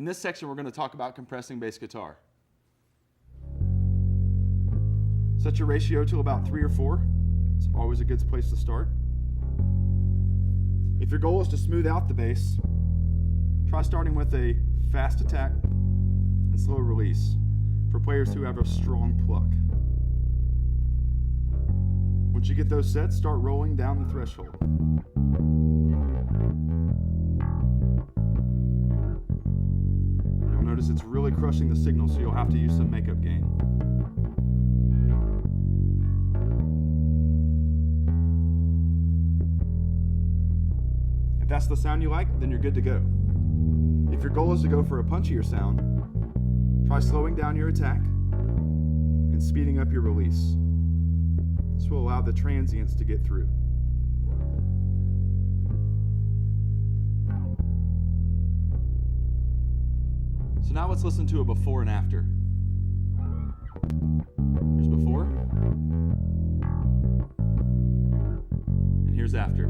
In this section, we're going to talk about compressing bass guitar. Set your ratio to about 3 or 4. It's always a good place to start. If your goal is to smooth out the bass, try starting with a fast attack and slow release for players who have a strong pluck. Once you get those set, start rolling down the threshold. You'll notice it's really crushing the signal, so you'll have to use some makeup gain. If that's the sound you like, then you're good to go. If your goal is to go for a punchier sound, try slowing down your attack and speeding up your release. This will allow the transients to get through. So now let's listen to a before and after. Here's before, and here's after.